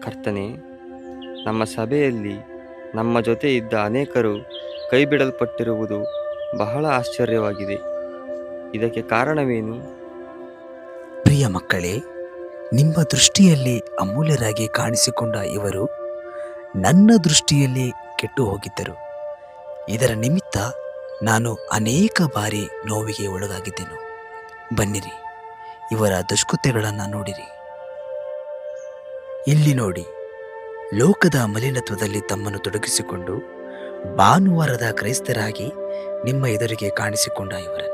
ಕರ್ತನೇ, ನಮ್ಮ ಸಭೆಯಲ್ಲಿ ನಮ್ಮ ಜೊತೆ ಇದ್ದ ಅನೇಕರು ಕೈಬಿಡಲ್ಪಟ್ಟಿರುವುದು ಬಹಳ ಆಶ್ಚರ್ಯವಾಗಿದೆ. ಇದಕ್ಕೆ ಕಾರಣವೇನು? ಪ್ರಿಯ ಮಕ್ಕಳೇ, ನಿಮ್ಮ ದೃಷ್ಟಿಯಲ್ಲಿ ಅಮೂಲ್ಯರಾಗಿ ಕಾಣಿಸಿಕೊಂಡ ಇವರು ನನ್ನ ದೃಷ್ಟಿಯಲ್ಲಿ ಕೆಟ್ಟು ಹೋಗಿದ್ದರು. ಇದರ ನಿಮಿತ್ತ ನಾನು ಅನೇಕ ಬಾರಿ ನೋವಿಗೆ ಒಳಗಾಗಿದ್ದೆನು. ಬನ್ನಿರಿ, ಇವರ ದುಷ್ಕೃತ್ಯಗಳನ್ನು ನೋಡಿರಿ. ಇಲ್ಲಿ ನೋಡಿ, ಲೋಕದ ಮಲಿನತ್ವದಲ್ಲಿ ತಮ್ಮನ್ನು ತೊಡಗಿಸಿಕೊಂಡು ಭಾನುವಾರದ ಕ್ರೈಸ್ತರಾಗಿ ನಿಮ್ಮ ಎದುರಿಗೆ ಕಾಣಿಸಿಕೊಂಡ ಇವರನ್ನು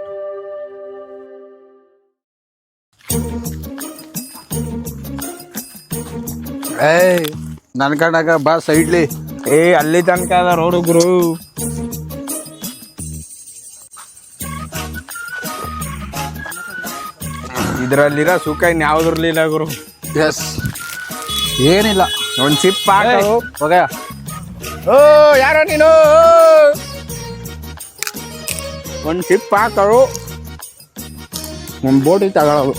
ನನ್ನ ಕಣಗ ಬಾ ಸೈಡ್ಲಿ. ಅಲ್ಲಿ ತನಕ ಅದ ರೋಡು ಗುರು. ಇದ್ರಲ್ಲಿರ ಸುಖ ಇನ್ಯಾವ್ದ್ರಲ್ಲಿಲ್ಲ ಗುರು. ಎಸ್, ಏನಿಲ್ಲ, ಒಂದ್ ಚಿಪ್ ಹಾಕೋ ಹೋಗ. ಓ ಯಾರೋ ನೀನು, ಒಂದ್ ಚಿಪ್ ಹಾಕರು, ಒಂದ್ ಬೋಟಿ ತಗೊಳ್ಳೋದು.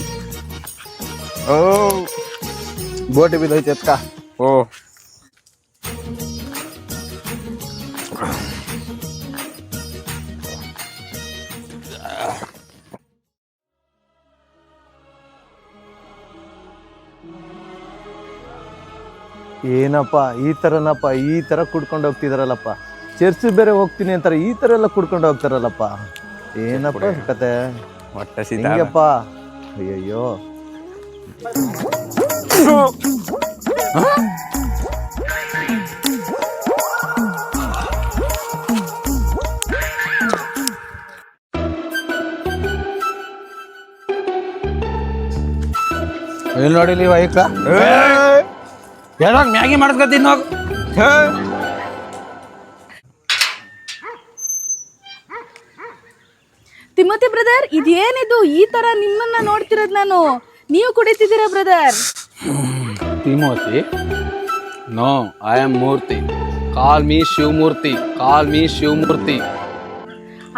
ಓ ಬೋಟಿ ಬಿದ್ದೈತೆ ಎತ್ಕ. ಓ ಏನಪ್ಪ ಈ ಥರ ಕುಡ್ಕೊಂಡು ಹೋಗ್ತಿದಾರಲ್ಲಪ್ಪ. ಚರ್ಚ್ ಬೇರೆ ಹೋಗ್ತೀನಿ ಅಂತಾರೆ, ಈ ಥರ ಎಲ್ಲ ಕುಡ್ಕೊಂಡು ಹೋಗ್ತಾರಲ್ಲಪ್ಪ. ಏನಪ್ಪ ಕತೆ? ಹೊಟ್ಟೆ ಹಿಂಗಪ್ಪ. ಅಯ್ಯಯ್ಯೋ, ಎಲ್ಲಿ ನೋಡಿಲಿ ವೈಕ ಯಾವಾಗ ಮ್ಯಾಗಿ ಮಾಡಿಸ್ಕೊತೀನಿ ಹೋಗ. ತಿಮೋತಿ ಬ್ರದರ್, ಇದೇನಿದು ಈ ತರ ನಿಮ್ಮನ್ನ ನೋಡ್ತಿರೋದ್ ನಾನು? ನೀವು ಕುಡಿತಿದ್ದೀರಾ brother? Timothy, no, I am Murthy. Call me Shivamurthy, call me Shivamurthy.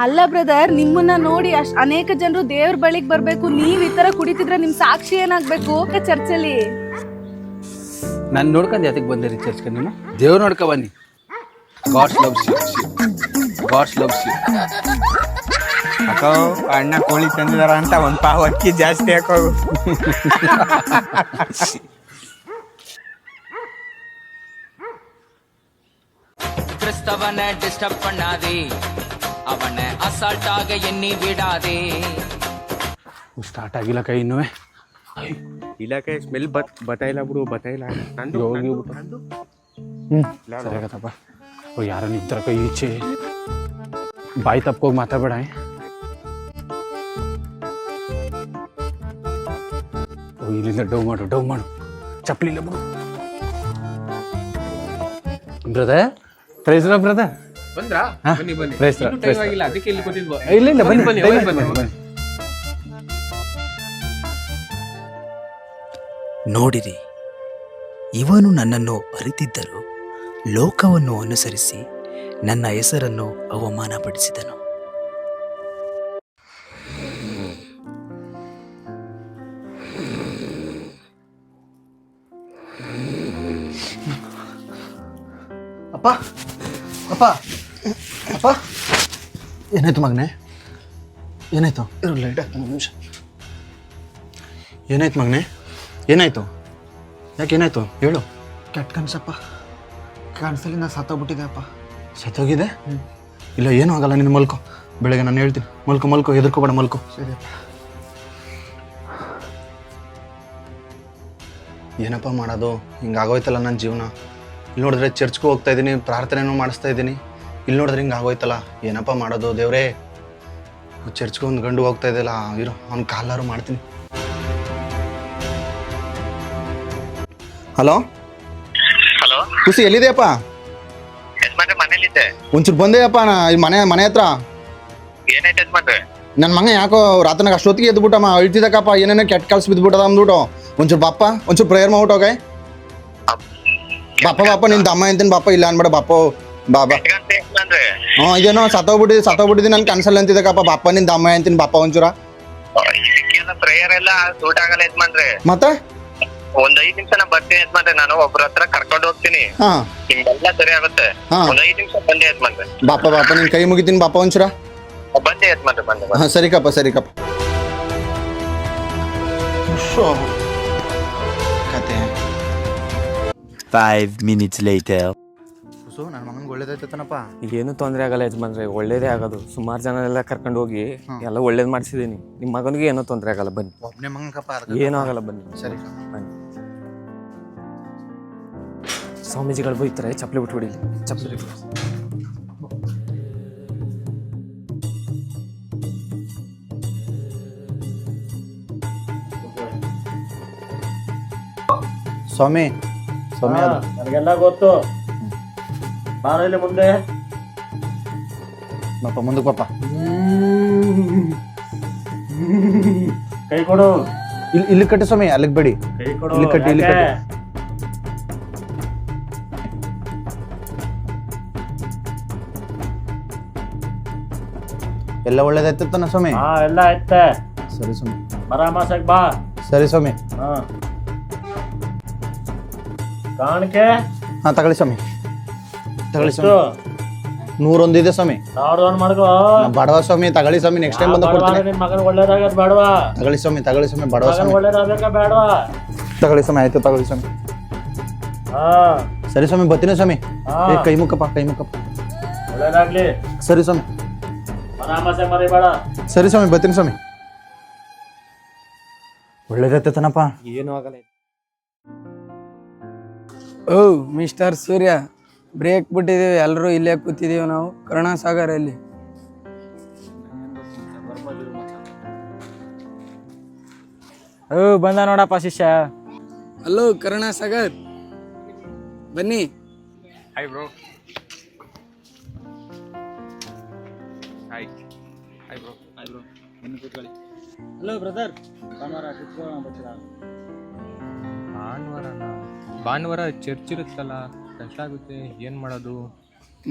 ಅಲ್ಲ ಬ್ರದರ್, ನಿಮ್ಮನ್ನ ನೋಡಿ ಅನೇಕ ಜನರು ದೇವ್ರ ಬಳಿಗೆ ಬರ್ಬೇಕು. ನೀವ್ ಈ ತರ ಕುಡಿತಿದ್ರೆ ನಿಮ್ ಸಾಕ್ಷಿ ಏನಾಗ್ಬೇಕು ಚರ್ಚಲ್ಲಿ? ನಾನು ನೋಡ್ಕೊಂಡು ಯಾತಕ್ಕೆ ಬಂದಿರಿ ಚರ್ಚ್ಗೆ? ನೀವು ದೇವ್ರು ನೋಡ್ಕೊ ಬನ್ನಿ. God's loves you, God's loves you. ಅಕ್ಕೋ, ಅಣ್ಣ ಕೋಳಿ ತಂದಿದಾರ ಅಂತ ಒಂದ್ ಪಾವ್ ಅಕ್ಕಿ ಜಾಸ್ತಿ ಹಾಕೋ. கிறிஸ்தவனை டிஸ்டர்ப் பண்ணாதே, அவனை அசால்ட்டாக எண்ணி விடாதே. ಸ್ಟಾರ್ಟ್ ಆಗಿಲ್ಲ ಕೈ ಇನ್ನೂ. ಇಲಾಖೆ ಸ್ಮೆಲ್ ಬತ್ತಾಯಿಲ್ಲ ಬಿಡು, ಬತ್ತಾಯಿಲ್ಲ. ಸರಿಯಾಗತ್ತಪ್ಪ. ಓ ಯಾರನ್ನ ಇದ್ದರ ಕೈ ಈಚೆ ಬಾಯಿ ತಪ್ಕೋಗಿ ಮಾತಾಡಬೇಡ. ಓ ಇಲ್ಲಿಂದ ಡೌ ಮಾಡು ಚಪ್ಪಲಿ ಇಲ್ಲ ಬಿಡು. ಬ್ರದರ್, ಪ್ರೈಸ್ ಬ್ರದರ್ ಬಂದ್ರಾ? ಬನ್ನಿ ಅದಕ್ಕೆ ಇಲ್ಲಿ ಕೂತಿದ್ವು. ಇಲ್ಲ ಬನ್ನಿ. ನೋಡಿರಿ, ಇವನು ನನ್ನನ್ನು ಅರಿತಿದ್ದರೂ ಲೋಕವನ್ನು ಅನುಸರಿಸಿ ನನ್ನ ಹೆಸರನ್ನು ಅವಮಾನಪಡಿಸಿದನು. ಅಪ್ಪ ಅಪ್ಪ ಅಪ್ಪ, ಏನಾಯ್ತು ಮಗನೇ? ಏನಾಯ್ತು? ಲೈಟ್ ಆಗ್ತಾನೆ ನಿಮಿಷ. ಏನಾಯ್ತು ಮಗನೇ? ಏನಾಯ್ತು? ಯಾಕೆ ಏನಾಯ್ತು ಹೇಳು. ಕೆಟ್ಟ ಕನ್ಸಪ್ಪ, ಕನ್ಸಲ್ಲಿ ನಾ ಸತ್ತೋಗ್ಬಿಟ್ಟಿದೆ ಅಪ್ಪ. ಸತ್ತೋಗಿದೆ? ಇಲ್ಲ ಏನೂ ಆಗಲ್ಲ, ನೀನು ಮಲ್ಕೋ. ಬೆಳಗ್ಗೆ ನಾನು ಹೇಳ್ತೀನಿ, ಮಲ್ಕೋ, ಹೆದರ್ಕೋಬೇಡ, ಮಲ್ಕೋ. ಸರಿಯಪ್ಪ. ಏನಪ್ಪ ಮಾಡೋದು? ಹಿಂಗಾಗೋಯ್ತಲ್ಲ ನನ್ನ ಜೀವನ. ಇಲ್ಲಿ ನೋಡಿದ್ರೆ ಚರ್ಚ್ಗೂ ಹೋಗ್ತಾ ಇದ್ದೀನಿ, ಪ್ರಾರ್ಥನೆನೂ ಮಾಡಿಸ್ತಾ ಇದ್ದೀನಿ. ಇಲ್ಲಿ ನೋಡಿದ್ರೆ ಹಿಂಗೆ ಆಗೋಯ್ತಲ್ಲ, ಏನಪ್ಪ ಮಾಡೋದು ದೇವ್ರೇ. ಚರ್ಚ್ಗೆ ಒಂದು ಗಂಡು ಹೋಗ್ತಾ ಇದೆಯಲ್ಲ, ಇರೋ ಅವ್ನ ಕಾಲಾರು ಮಾಡ್ತೀನಿ. ಹಲೋ ಹಲೋ, ಖುಷಿ ಎಲ್ಲಿದೆಯಪ್ಪ? ಯಜಮಾನ್ರೆ ಮನೇಲಿದ್ದೆ. ಒಂಚೂರು ಬಂದೆಯಪ್ಪ ನಾ ಮನೆ ಹತ್ರ. ಏನಾಯ್ತು ಯಜಮಾನ್ರೆ? ನನ್ನ ಮಗ ಯಾಕೋ ರಾತ್ರಿನಾಗ ಅಷ್ಟೊತ್ತಿಗೆ ಎದ್ಬಿಟ್ಟಮ್ಮ, ಅಳ್ತಿದ್ದಕ್ಕಪ್ಪ, ಏನೇನೋ ಕೆಟ್ಟ ಕಳ್ಸಿ ಬಿದ್ಬಿಟ್ಟದ ಅಂದ್ಬಿಟ್ಟು. ಒಂಚೂರು ಬಾಪ, ಒಂಚೂರು ಪ್ರೇಯರ್ ಮಾಡ್ಬಿಟ್ಟೋಗೆ. ಬಾಪ ನಿನ್ ತಮ್ಮ ಅಂತೀನಿ ಬಾಪ, ಇಲ್ಲ ಅನ್ಬೇಡ ಬಾಪ, ಬಾಬಾ. ಇದೇನೋ ಸತ್ತೋಗ್ಬಿಟ್ಟಿದ್ದೀನಿ ನನ್ ಕನ್ಸಲ್ಲ ಅಂತಿದ್ದಕ್ಕಪ್ಪ. ಬಾಪ ನಿನ್ ತಮ್ಮ ಅಂತೀನಿ ಬಾಪ ಒಂಚೂರ. ಪ್ರೇಯರ್ ಎಲ್ಲ ಸೂಟ್ ಆಗಲ್ಲ ಯಜಮಾನ್ರೆ. ಮತ್ತೆ ಒಂದ್ 5 ನಿಮಿಷ ನಾ ಬರ್ತೀನಿ ಯಜಮಾನ್ರೆ, ನಾನು ಒಬ್ರ ಹತ್ರ ಕರ್ಕೊಂಡು ಹೋಗ್ತೀನಿ, ಹಾ ನಿಮ್ಗೆಲ್ಲ ಸರಿ ಆಗುತ್ತೆ. ಹಾ. ಒಂದ್ 5 ನಿಮಿಷ ಬಂದೆ ಯಜಮಾನ್ರೆ. ಬಾಪ ನಿನ್ ಕೈ ಮುಗಿತೀನಿ ಬಾಪ ಒಂಚೂರ. ಬಂದೆ ಯಜಮಾನ್ರೆ, ಬಂದೆ. ಹಾ ಸರಿಕಪ್ಪ. 5 minutes later. ನನ್ನ ಮಗನ್ಗೆ ಒಳ್ಳೇದಾಯ್ತನಪ್ಪ. ಏನು ತೊಂದರೆ ಆಗಲ್ಲ ಯಜಮಾನ್ರೆ, ಒಳ್ಳೇದೇ ಆಗೋದು. ಸುಮಾರು ಜನ ಎಲ್ಲ ಕರ್ಕೊಂಡು ಹೋಗಿ ಎಲ್ಲ ಒಳ್ಳೇದು ಮಾಡಿಸಿದೀನಿ. ನಿಮ್ಮ ಮಗನಿಗೆ ಏನೂ ತೊಂದರೆ ಆಗಲ್ಲ, ಬನ್ನಿ. ಒಬ್ಬನೇ ಮಗನ್ಕಪ್ಪ. ಏನೂ ಆಗಲ್ಲ, ಬನ್ನಿ. ಸರಿ ಬನ್ನಿ. ಸ್ವಾಮೀಜಿಗಳು ಬೈತಾರೆ, ಚಪ್ಪಲಿ ಬಿಟ್ಬಿಡಿ, ಚಪ್ಪಲಿ. ಸ್ವಾಮಿ ನನಗೆಲ್ಲ ಗೊತ್ತು. ನಾನು ಇಲ್ಲಿ ಮುಂದೆ ಬಾಪ ಮುಂದಕ್ಕೆ ಪಾಪ. ಕೈ ಕೊಡು. ಇಲ್ಲಿ ಕಟ್ಟಿ ಸ್ವಾಮಿ, ಅಲ್ಲಿಗೆ ಬೇಡಿ. ಕೈ ಕೊಡು. ಇಲ್ಲಿ ಕಟ್ಟಿ. ಎಲ್ಲ ಒಳ್ಳೇದಾಯ್ತನ ಸ್ವಾಮಿ? ಹಾ ಎಲ್ಲ ಆಯ್ತೆ. ಸರಿ ಸ್ವಾಮಿ. ಮರಾಮಾಸಕ್ ಬಾ. ಸರಿ ಸ್ವಾಮಿ. ಹಾ ಕಾಣಿಕೆ. ಹಾ ತಗೊಳ್ಳಿ ಸ್ವಾಮಿ. 101 ಇದೆ ಸ್ವಾಮಿ. ಮಾಡ್ಕೋ. ಬಡವ ಸ್ವಾಮಿ, ತಗೊಳ್ಳಿ ಸ್ವಾಮಿ. ನೆಕ್ಸ್ಟ್ ಟೈಮ್ ಬಂದ ಕೊಡ್ತೀನಿ. ನಿನ್ ಮಗನ್ ಒಳ್ಳೇದಾಗದ್ ಬೇಡವಾ? ತಗೊಳ್ಳಿ ಸ್ವಾಮಿ ಬಡವ ಸ್ವಾಮಿ. ಒಳ್ಳೇದಾಗಬೇಕ ಬೇಡವಾ? ತಗೊಳ್ಳಿ ಸ್ವಾಮಿ. ಆಯ್ತು ತಗೊಳ್ಳಿ ಸ್ವಾಮಿ. ಹಾ ಸರಿ ಸ್ವಾಮಿ, ಬರ್ತೀನಿ ಸ್ವಾಮಿ. ಹಾ. ಕೈ ಮುಕ್ಕಪ್ಪ. ಒಳ್ಳೇದಾಗ್ಲಿ. ಸರಿ ಸ್ವಾಮಿ. ಮರಾಮಾಸೆ ಮರಿಬೇಡ. ಸರಿ ಸ್ವಾಮಿ, ಬರ್ತೀನಿ ಸ್ವಾಮಿ. ಒಳ್ಳೇದಾಯ್ತನಪ್ಪ. ಏನೂ ಆಗಲ್ಲ. ಓ ಮಿಸ್ಟರ್ ಸೂರ್ಯ, ಬ್ರೇಕ್ ಬಿಟ್ಟಿದ್ದೀವಿ, ಎಲ್ಲರೂ ಇಲ್ಲೇ ಕೂತಿದ್ದೀವಿ ನಾವು ಕರುಣಾಸಾಗರಲ್ಲಿ. ಬಂದ ನೋಡಪ್ಪ ಶಿಷ್ಯ. ಹಲೋ ಕರುಣಾಸಾಗರ್, ಬನ್ನಿ. Hi bro. Hi bro. ಬನ್ನಿ ಕೂತ್ಕೊಳ್ಳಿ. Hello brother. ಭಾನುವಾರ ಚರ್ಚ್ ಇರುತ್ತಲ್ಲ, ಕಷ್ಟ ಆಗುತ್ತೆ, ಏನ್ ಮಾಡೋದು?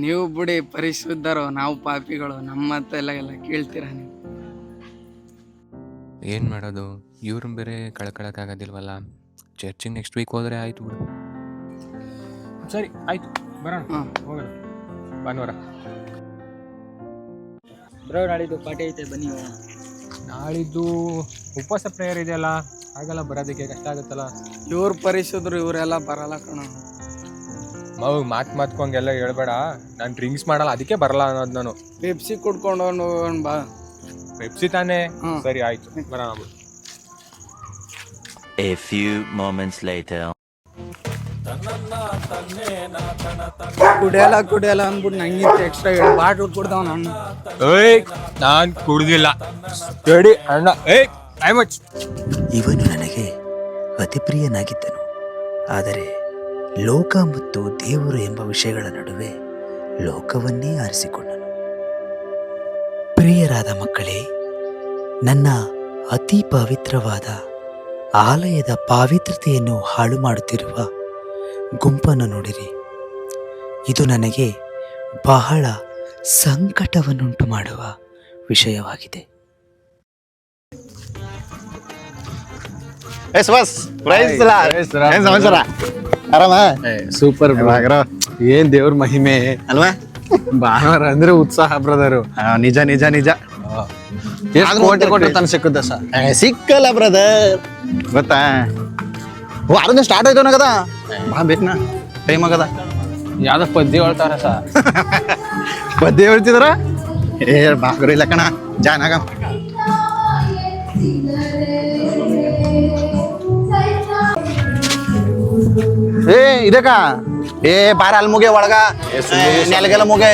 ನೀವು ಬಿಡಿ ಪರಿಶುದ್ಧರು, ನಾವು ಪಾಪಿಗಳು, ನಮ್ಮ ಮಾತೆಲ್ಲ ಕೇಳ್ತೀರಾ ನೀವು? ಏನು ಮಾಡೋದು, ಇವ್ರನ್ನ ಬೇರೆ ಕಳ್ಕೊಳಕ್ಕಾಗೋದಿಲ್ವಲ್ಲ. ಚರ್ಚಿಗೆ ನೆಕ್ಸ್ಟ್ ವೀಕ್ ಹೋದರೆ ಆಯ್ತು ಬಿಡು. ಸರಿ ಆಯ್ತು, ಬರೋಣ. ಹೋಗೋಣ ಭಾನುವಾರ. ಬ್ರೋ ನಾಳಿದ್ದು ಪಾರ್ಟಿ ಐತೆ, ಬನ್ನಿ. ನಾಳಿದ್ದು ಉಪವಾಸ ಪ್ರೇಯರ್ ಇದೆಯಲ್ಲ, ಆಗಲ್ಲ ಬರೋದಕ್ಕೆ, ಕಷ್ಟ ಆಗುತ್ತಲ್ಲ. ಇವ್ರು ಪರಿಶುದ್ಧರು, ಇವರೆಲ್ಲ ಬರಲ್ಲ ಕಣ. ಮಾತ್ಕೊಂಗೆಲ್ಲ ಹೇಳ್ಬೇಡ, ನಾನು ಡ್ರಿಂಕ್ಸ್ ಮಾಡಲ್ಲ, ಅದಕ್ಕೆ ಬರಲ್ಲ ಅನ್ನೋದು ನಾನು. ಪೆಪ್ಸಿ ಕುಡ್ಕೊಂಡು ಹೋಗೋಣ ಬಾ. ಪೆಪ್ಸಿ ತಾನೇ? ಸರಿ ಆಯ್ತು, ಬರೋಣ. A few moments later. ಕುಡಿಯಲ್ಲ ಅಂದ್ಬಿಟ್ಟು ನಂಗಿಂತ ಎಕ್ಸ್ಟ್ರಾ 2 ಬಾಟ್ಲು ಕುಡ್ದವ್ ನಾನು. ನಾನು ಕುಡ್ದಿಲ್ಲ. ರೆಡಿ ಅಣ್ಣ. ಇವನು ನನಗೆ ಅತಿ ಪ್ರಿಯನಾಗಿದ್ದನು, ಆದರೆ ಲೋಕ ಮತ್ತು ದೇವರು ಎಂಬ ವಿಷಯಗಳ ನಡುವೆ ಲೋಕವನ್ನೇ ಆರಿಸಿಕೊಂಡನು. ಪ್ರಿಯರಾದ ಮಕ್ಕಳೇ, ನನ್ನ ಅತಿ ಪವಿತ್ರವಾದ ಆಲಯದ ಪಾವಿತ್ರತೆಯನ್ನು ಹಾಳು ಮಾಡುತ್ತಿರುವ ಗುಂಪನ್ನು ನೋಡಿರಿ. ಇದು ನನಗೆ ಬಹಳ ಸಂಕಟವನ್ನುಂಟು ಮಾಡುವ ವಿಷಯವಾಗಿದೆ. ಆರಾಮ? ಸೂಪರ್ ಏನ್ ದೇವ್ರ ಮಹಿಮೆ ಅಲ್ವಾ? ಭಾನುವಾರ ಅಂದ್ರೆ ಉತ್ಸಾಹ ಬ್ರದರು. ನಿಜ ಸಿಕ್ಕುತ್ತ ಸರ್? ಸಿಕ್ಕಲ್ಲ ಬ್ರದರ್, ಗೊತ್ತಾ? ವಾರದ ಸ್ಟಾರ್ಟ್ ಆಯ್ತು ನನಗದ. ಬಾ ಬೇಕನಾ, ಟೈಮ್ ಆಗದ. ಯಾವ್ದೋ ಪದ್ಯ ಹೇಳ್ತಾರ ಸರ್? ಪದ್ಯ ಹೇಳ್ತಿದಾರ? ಬಾಗ್ರು ಇಲ್ಲ ಕಣ, ಜಾನಾಗ. ಇದಕ್ಕ ಬಾರ ಅಲ್ಲಿ ಮುಗೆ ಒಳಗ ನೆಲಗೆಲ್ಲ ಮುಗೆ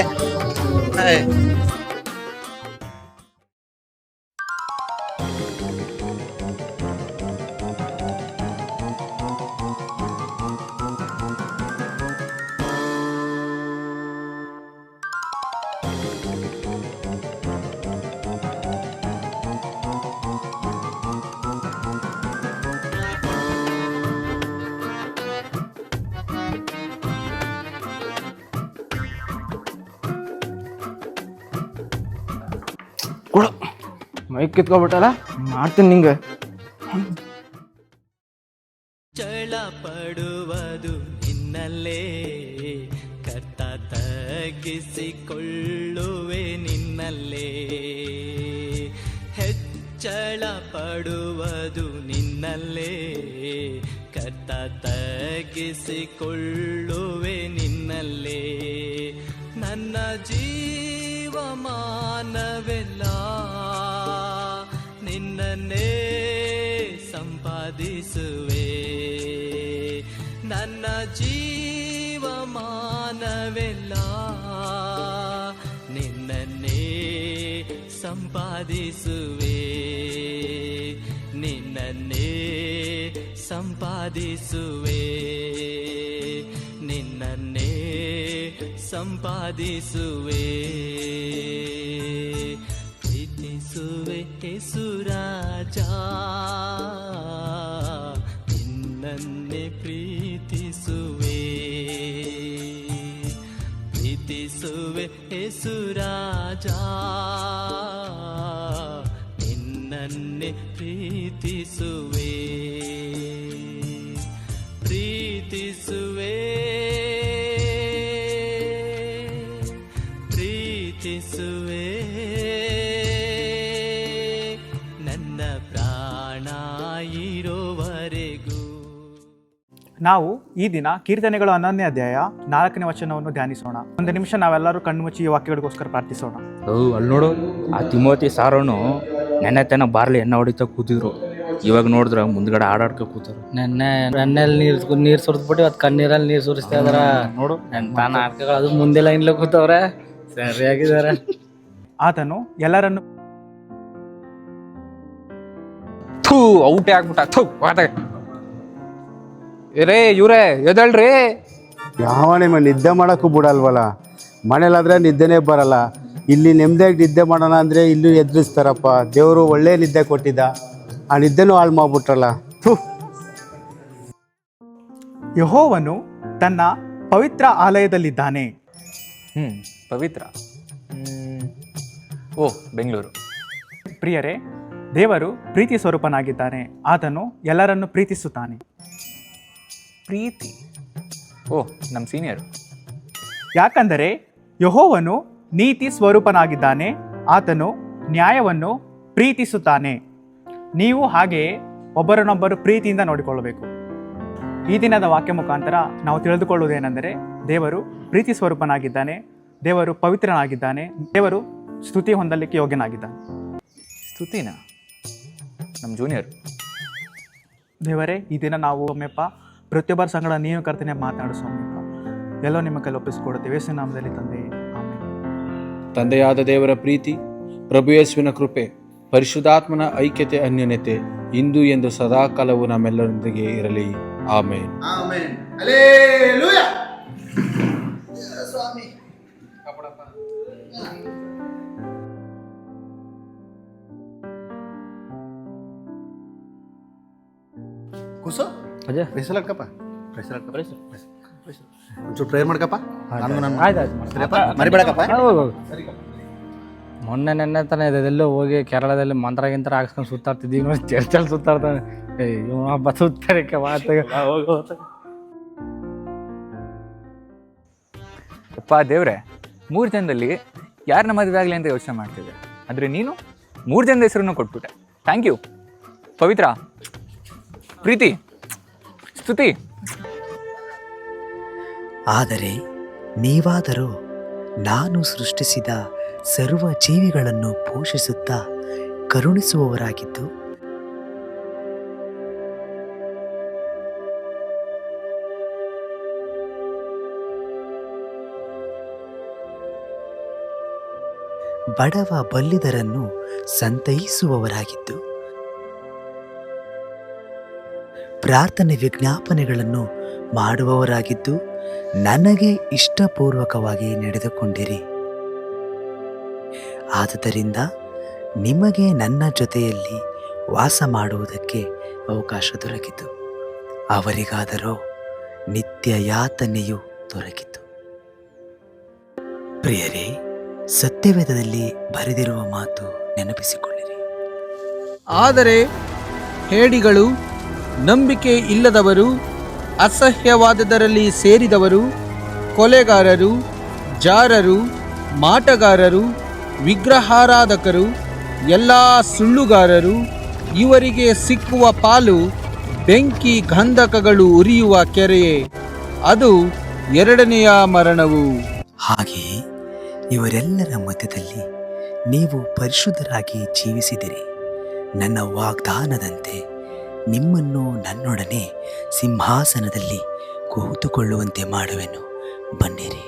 ಕೊಡು ಮೈಕ್ ಕಿತ್ಕೊಬಿಟ್ಟಲ್ಲ ಮಾಡ್ತೀನಿ ನಿಂಗೆ. ಚಳ ಪಡುವುದು ನಿನ್ನಲ್ಲೇ ಕರ್ತ ತಗ್ಗಿಸಿಕೊಳ್ಳುವೆ ನಿನ್ನಲ್ಲೇ ಹೆಚ್ಚಳ ಪಡುವುದು ನಿನ್ನಲ್ಲೇ ಕರ್ತ ತಗ್ಗಿಸಿಕೊಳ್ಳುವೆ ನಿನ್ನಲ್ಲೇ ನನ್ನ ಜೀವಮಾನವೆಲ್ಲ ನಿನ್ನನ್ನೇ ಸಂಪಾದಿಸುವೆ ನನ್ನ ಜೀವಮಾನವೆಲ್ಲ ನಿನ್ನನ್ನೇ ಸಂಪಾದಿಸುವೆ ನಿನ್ನನ್ನೇ ಸಂಪಾದಿಸುವೆ ನಿನ್ನನ್ನೇ ಸಂಪಾದಿಸುವೆ ಪ್ರೀತಿಸುವೆ ಯೇಸುರಾಜ ನಿನ್ನನ್ನೇ ಪ್ರೀತಿಸುವೆ ಪ್ರೀತಿಸುವೆ ಯೇಸುರಾಜ ನಿನ್ನನ್ನೇ ಪ್ರೀತಿಸುವೆ ಪ್ರೀತಿಸುವೆ ಪ್ರೀತಿಸುವೆ ನನ್ನ ಪ್ರಾಣ ಇರೋವರೆಗೂ. ನಾವು ಈ ದಿನ ಕೀರ್ತನೆಗಳು 11ನೇ ಅಧ್ಯಾಯ 4ನೇ ವಚನವನ್ನು ಧ್ಯಾನಿಸೋಣ. ಒಂದು ನಿಮಿಷ ನಾವೆಲ್ಲರೂ ಕಣ್ಣು ಮುಚ್ಚಿ ಈ ವಾಕ್ಯಗಳಿಗೋಸ್ಕರ ಪ್ರಾರ್ಥಿಸೋಣ. ಅಲ್ಲಿ ನೋಡು, ಆ ತಿಮೋತಿ ಸಾರೋನು ನೆನ್ನೆ ತನ ಬಾರ್ಲಿ ಎಣ್ಣೆ ಹೊಡಿತಾ ಕೂತಿದ್ರು. ಇವಾಗ ನೋಡಿದ್ರ ಮುಂದ್ಗಡೆ ಆಡಾಡ್ಕ ಕೂತಾರ. ನೆನ್ನೆಲ್ಲಿ ನೀರು ಸುರಿದ್ಬಿಟ್ಟು ಇವತ್ತು ಕಣ್ಣೀರಲ್ಲಿ ನೀರು ಸುರಿಸ್ತಾ ಇದಾರ ನೋಡು. ಎಂತ ನಾಟಕಗಳು, ಅದು ಮುಂದೆ ಲೈನ್ಲ ಕೂತವ್ರೆ, ಸರಿಯಾಗಿದ್ದಾರೆ. ಆತನು ಎಲ್ಲರನ್ನು ಔಟೇ ಆಗ್ಬಿಟ್ಟ. ರೇ ಇವ್ರೇ ಎದಳ್ರಿ. ಯಾವ ನಿಮ್ಮ ನಿದ್ದೆ ಮಾಡೋಕ್ಕೂ ಬಿಡಲ್ವಲ್ಲ. ಮನೇಲಾದ್ರೆ ನಿದ್ದೆನೇ ಬರಲ್ಲ. ಇಲ್ಲಿ ನೆಮ್ಮದಿಯಾಗಿ ನಿದ್ದೆ ಮಾಡೋಣ ಅಂದರೆ ಇಲ್ಲೂ ಎದುರಿಸ್ತಾರಪ್ಪ. ದೇವರು ಒಳ್ಳೆ ನಿದ್ದೆ ಕೊಟ್ಟಿದ್ದ, ಆ ನಿದ್ದೆನೂ ಹಾಳು ಮಾಡ್ಬಿಟ್ರಲ್ಲ. ಯೆಹೋವನು ತನ್ನ ಪವಿತ್ರ ಆಲಯದಲ್ಲಿದ್ದಾನೆ. ಪವಿತ್ರ. ಓ, ಬೆಂಗಳೂರು. ಪ್ರಿಯರೇ, ದೇವರು ಪ್ರೀತಿ ಸ್ವರೂಪನಾಗಿದ್ದಾನೆ. ಆತನು ಎಲ್ಲರನ್ನು ಪ್ರೀತಿಸುತ್ತಾನೆ. ಪ್ರೀತಿ. ಓ, ನಮ್ಮ ಸೀನಿಯರು. ಯಾಕಂದರೆ ಯೆಹೋವನು ನೀತಿ ಸ್ವರೂಪನಾಗಿದ್ದಾನೆ. ಆತನು ನ್ಯಾಯವನ್ನು ಪ್ರೀತಿಸುತ್ತಾನೆ. ನೀವು ಹಾಗೆಯೇ ಒಬ್ಬರನ್ನೊಬ್ಬರು ಪ್ರೀತಿಯಿಂದ ನೋಡಿಕೊಳ್ಳಬೇಕು. ಈ ದಿನದ ವಾಕ್ಯ ಮುಖಾಂತರ ನಾವು ತಿಳಿದುಕೊಳ್ಳುವುದೇನೆಂದರೆ, ದೇವರು ಪ್ರೀತಿ ಸ್ವರೂಪನಾಗಿದ್ದಾನೆ, ದೇವರು ಪವಿತ್ರನಾಗಿದ್ದಾನೆ, ದೇವರು ಸ್ತುತಿ ಹೊಂದಲಿಕ್ಕೆ ಯೋಗ್ಯನಾಗಿದ್ದಾನೆ. ಸ್ತುತಿನ ನಮ್ಮ ಜೂನಿಯರ್. ದೇವರೇ, ಈ ದಿನ ನಾವು ಒಮ್ಮೆಪ್ಪ ಪ್ರತಿಯೊಬ್ಬರ ಸಂಗಡ ನೀವು ಕರ್ತನೆ ಮಾತನಾಡಿಸೋಮ್ಮಪ್ಪ. ಎಲ್ಲೋ ನಿಮ್ಮ ಕೈಲಿ ಒಪ್ಪಿಸಿಕೊಡುತ್ತೇವೆ ಯೇಸು ನಾಮದಲ್ಲಿ ತಂದೆ, ಆಮೆನ್. ತಂದೆಯಾದ ದೇವರ ಪ್ರೀತಿ, ಪ್ರಭು ಯೇಸುವಿನ ಕೃಪೆ, ಪರಿಶುದ್ಧಾತ್ಮನ ಐಕ್ಯತೆ, ಅನ್ಯೋನ್ಯತೆ ಇಂದು ಎಂದು ಸದಾಕಾಲವು ನಮ್ಮೆಲ್ಲರೊಂದಿಗೆ ಇರಲಿ. ಆಮೇನ್. ಆಮೆನ್. ಹಲ್ಲೆಲೂಯಾ. ಸ್ವಾಮಿ ಕೂಸು ಅಜಯ್ ಪ್ರೆಸಲಕ್ಕಪ್ಪ, ಒಂಚೂರು ಪ್ರೇಯರ್ ಮಾಡ್ಕಪ್ಪ. ಮರಿಬೇಡಕಪ್ಪ. ಮೊನ್ನೆ ನೆನ್ನೆ ತಾನೆ ಇದೆಲ್ಲೋ ಹೋಗಿ ಕೇರಳದಲ್ಲಿ ಮಂತ್ರ ಗಿಂತ್ರ ಹಾಕ್ಸ್ಕೊಂಡು ಸುತ್ತಾಡ್ತಿದ್ದೀವಿ ನೋಡಿ. ಚರ್ಚಲ್ಲಿ ಸುತ್ತಾಡ್ತಾನೆ. ಹಬ್ಬ ಸುತ್ತಾರಕ್ಕೆ ಅಪ್ಪ ದೇವ್ರೆ, 3 ಜನದಲ್ಲಿ ಯಾರನ್ನ ಮದುವೆ ಆಗಲಿ ಅಂತ ಯೋಚನೆ ಮಾಡ್ತಿದ್ದೆ, ಆದರೆ ನೀನು 3 ಜನದ ಹೆಸರನ್ನು ಕೊಟ್ಬಿಟ್ಟೆ. Thank you. ಪವಿತ್ರ, ಪ್ರೀತಿ, ಸ್ತುತಿ. ಆದರೆ ನೀವಾದರೂ ನಾನು ಸೃಷ್ಟಿಸಿದ ಸರ್ವ ಜೀವಿಗಳನ್ನು ಪೋಷಿಸುತ್ತಾ ಕರುಣಿಸುವವರಾಗಿದ್ದು ಬಡವ ಬಲ್ಲಿದರನ್ನು ಸಂತೈಸುವವರಾಗಿದ್ದು ಪ್ರಾರ್ಥನೆ ವಿಜ್ಞಾಪನೆಗಳನ್ನು ಮಾಡುವವರಾಗಿದ್ದು ನನಗೆ ಇಷ್ಟಪೂರ್ವಕವಾಗಿ ನಡೆದುಕೊಂಡಿರಿ. ಆದುದರಿಂದ ನಿಮಗೆ ನನ್ನ ಜೊತೆಯಲ್ಲಿ ವಾಸ ಮಾಡುವುದಕ್ಕೆ ಅವಕಾಶ ದೊರಕಿತು. ಅವರಿಗಾದರೋ ನಿತ್ಯ ಯಾತನೆಯು ದೊರಕಿತು. ಪ್ರಿಯರೇ, ಸತ್ಯವೇದದಲ್ಲಿ ಬರೆದಿರುವ ಮಾತು ನೆನಪಿಸಿಕೊಳ್ಳಿರಿ. ಆದರೆ ಹೇಡಿಗಳು, ನಂಬಿಕೆ ಇಲ್ಲದವರು, ಅಸಹ್ಯವಾದದರಲ್ಲಿ ಸೇರಿದವರು, ಕೊಲೆಗಾರರು, ಜಾರರು, ಮಾಟಗಾರರು, ವಿಗ್ರಹಾರಾಧಕರು, ಎಲ್ಲ ಸುಳ್ಳುಗಾರರು, ಇವರಿಗೆ ಸಿಕ್ಕುವ ಪಾಲು ಬೆಂಕಿ ಗಂಧಕಗಳು ಉರಿಯುವ ಕೆರೆಯೇ, ಅದು ಎರಡನೆಯ ಮರಣವು. ಹಾಗೆಯೇ ಇವರೆಲ್ಲರ ಮಧ್ಯದಲ್ಲಿ ನೀವು ಪರಿಶುದ್ಧರಾಗಿ ಜೀವಿಸಿದಿರಿ. ನನ್ನ ವಾಗ್ದಾನದಂತೆ ನಿಮ್ಮನ್ನು ನನ್ನೊಡನೆ ಸಿಂಹಾಸನದಲ್ಲಿ ಕೂತುಕೊಳ್ಳುವಂತೆ ಮಾಡುವೆನು. ಬನ್ನಿರಿ.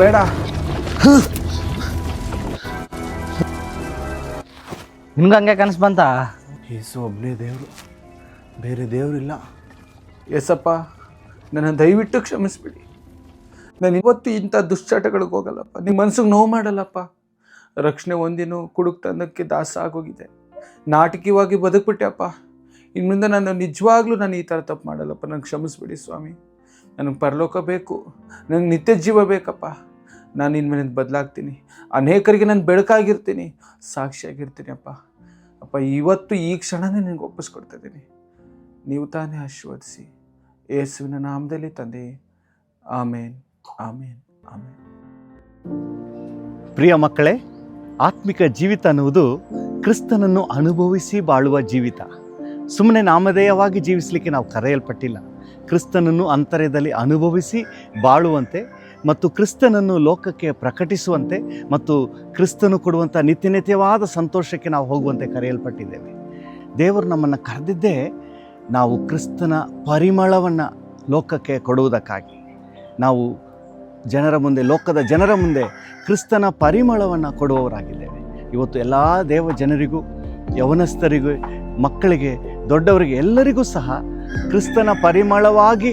ಬೇಡ, ನಿಮ್ಗೆ ಹಂಗೆ ಕನಸು ಬಂತ? ಯೇಸು ಒಬ್ಬನೇ ದೇವರು, ಬೇರೆ ದೇವರಿಲ್ಲ. ಎಸಪ್ಪ, ನನ್ನ ದಯವಿಟ್ಟು ಕ್ಷಮಿಸ್ಬಿಡಿ. ನಾನು ಇವತ್ತು ಇಂಥ ದುಶ್ಚಟಗಳಿಗೆ ಹೋಗಲ್ಲಪ್ಪ. ನಿಮ್ಮ ಮನ್ಸಿಗೆ ನೋವು ಮಾಡಲ್ಲಪ್ಪ. ರಕ್ಷಣೆ ಒಂದಿನೂ ಕುಡುಕ್ತನಕ್ಕೆ ದಾಸ ಆಗೋಗಿದೆ. ನಾಟಕೀಯವಾಗಿ ಬದುಕ್ಬಿಟ್ಟೆಪ್ಪ. ಇನ್ಮಿಂದ ನಾನು ನಿಜವಾಗ್ಲೂ ಈ ಥರ ತಪ್ಪು ಮಾಡಲ್ಲಪ್ಪ. ನನಗೆ ಕ್ಷಮಿಸ್ಬಿಡಿ ಸ್ವಾಮಿ. ನನಗೆ ಪರಲೋಕ ಬೇಕು, ನನಗೆ ನಿತ್ಯ ಜೀವ ಬೇಕಪ್ಪ. ನಾನು ಇನ್ಮೇಲಿಂದ ಬದಲಾಗ್ತೀನಿ. ಅನೇಕರಿಗೆ ನಾನು ಬೆಳಕಾಗಿರ್ತೀನಿ, ಸಾಕ್ಷಿಯಾಗಿರ್ತೀನಿ ಅಪ್ಪ. ಅಪ್ಪ, ಇವತ್ತು ಈ ಕ್ಷಣನೇ ನಿನಗೆ ಒಪ್ಪಿಸ್ಕೊಡ್ತಾ ಇದ್ದೀನಿ. ನೀವು ತಾನೇ ಆಶೀರ್ವದಿಸಿ. ಯೇಸುವಿನ ನಾಮದಲ್ಲಿ ತಂದೆ, ಆಮೇನ್, ಆಮೇನ್, ಆಮೇನ್. ಪ್ರಿಯ ಮಕ್ಕಳೇ, ಆತ್ಮಿಕ ಜೀವಿತ ಅನ್ನುವುದು ಕ್ರಿಸ್ತನನ್ನು ಅನುಭವಿಸಿ ಬಾಳುವ ಜೀವಿತ. ಸುಮ್ಮನೆ ನಾಮಧೇಯವಾಗಿ ಜೀವಿಸಲಿಕ್ಕೆ ನಾವು ಕರೆಯಲ್ಪಟ್ಟಿಲ್ಲ. ಕ್ರಿಸ್ತನನ್ನು ಅಂತರ್ಯದಲ್ಲಿ ಅನುಭವಿಸಿ ಬಾಳುವಂತೆ ಮತ್ತು ಕ್ರಿಸ್ತನನ್ನು ಲೋಕಕ್ಕೆ ಪ್ರಕಟಿಸುವಂತೆ ಮತ್ತು ಕ್ರಿಸ್ತನು ಕೊಡುವಂಥ ನಿತ್ಯನಿತ್ಯವಾದ ಸಂತೋಷಕ್ಕೆ ನಾವು ಹೋಗುವಂತೆ ಕರೆಯಲ್ಪಟ್ಟಿದ್ದೇವೆ. ದೇವರು ನಮ್ಮನ್ನು ಕರೆದಿದ್ದೇ ನಾವು ಕ್ರಿಸ್ತನ ಪರಿಮಳವನ್ನು ಲೋಕಕ್ಕೆ ಕೊಡುವುದಕ್ಕಾಗಿ. ನಾವು ಜನರ ಮುಂದೆ, ಲೋಕದ ಜನರ ಮುಂದೆ ಕ್ರಿಸ್ತನ ಪರಿಮಳವನ್ನು ಕೊಡುವವರಾಗಿದ್ದೇವೆ. ಇವತ್ತು ಎಲ್ಲ ದೇವ ಜನರಿಗೂ, ಯವನಸ್ಥರಿಗೂ, ಮಕ್ಕಳಿಗೆ, ದೊಡ್ಡವರಿಗೆ ಎಲ್ಲರಿಗೂ ಸಹ ಕ್ರಿಸ್ತನ ಪರಿಮಳವಾಗಿ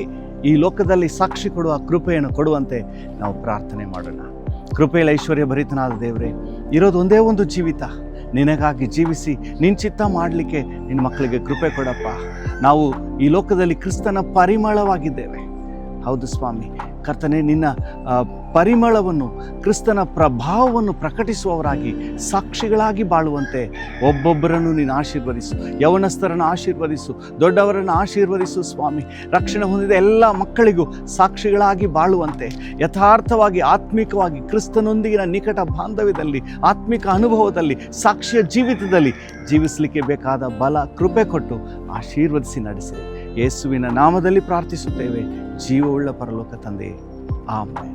ಈ ಲೋಕದಲ್ಲಿ ಸಾಕ್ಷಿ ಕೊಡುವ ಕೃಪೆಯನ್ನು ಕೊಡುವಂತೆ ನಾವು ಪ್ರಾರ್ಥನೆ ಮಾಡೋಣ. ಕೃಪೆಯಲ್ಲಿ ಐಶ್ವರ್ಯ ಭರಿತನಾದ ದೇವರೇ, ಇರೋದು ಒಂದೇ ಒಂದು ಜೀವಿತ, ನಿನಗಾಗಿ ಜೀವಿಸಿ ನಿನ್ನ ಚಿತ್ತ ಮಾಡಲಿಕ್ಕೆ ನಿನ್ನ ಮಕ್ಕಳಿಗೆ ಕೃಪೆ ಕೊಡಪ್ಪ. ನಾವು ಈ ಲೋಕದಲ್ಲಿ ಕ್ರಿಸ್ತನ ಪರಿಮಳವಾಗಿದ್ದೇವೆ. ಹೌದು ಸ್ವಾಮಿ, ಕರ್ತನೆ, ನಿನ್ನ ಪರಿಮಳವನ್ನು, ಕ್ರಿಸ್ತನ ಪ್ರಭಾವವನ್ನು ಪ್ರಕಟಿಸುವವರಾಗಿ, ಸಾಕ್ಷಿಗಳಾಗಿ ಬಾಳುವಂತೆ ಒಬ್ಬೊಬ್ಬರನ್ನು ನೀನು ಆಶೀರ್ವದಿಸು. ಯವನಸ್ಥರನ್ನು ಆಶೀರ್ವದಿಸು, ದೊಡ್ಡವರನ್ನು ಆಶೀರ್ವದಿಸು ಸ್ವಾಮಿ. ರಕ್ಷಣೆ ಹೊಂದಿದ ಎಲ್ಲ ಮಕ್ಕಳಿಗೂ ಸಾಕ್ಷಿಗಳಾಗಿ ಬಾಳುವಂತೆ, ಯಥಾರ್ಥವಾಗಿ, ಆತ್ಮಿಕವಾಗಿ, ಕ್ರಿಸ್ತನೊಂದಿಗಿನ ನಿಕಟ ಬಾಂಧವ್ಯದಲ್ಲಿ, ಆತ್ಮಿಕ ಅನುಭವದಲ್ಲಿ, ಸಾಕ್ಷಿಯ ಜೀವಿತದಲ್ಲಿ ಜೀವಿಸಲಿಕ್ಕೆ ಬೇಕಾದ ಬಲ, ಕೃಪೆ ಕೊಟ್ಟು ಆಶೀರ್ವದಿಸಿ ನಡೆಸಿ. ಯೇಸುವಿನ ನಾಮದಲ್ಲಿ ಪ್ರಾರ್ಥಿಸುತ್ತೇವೆ, ಜೀವವುಳ್ಳ ಪರಲೋಕ ತಂದೆ, ಆಮೆನ್.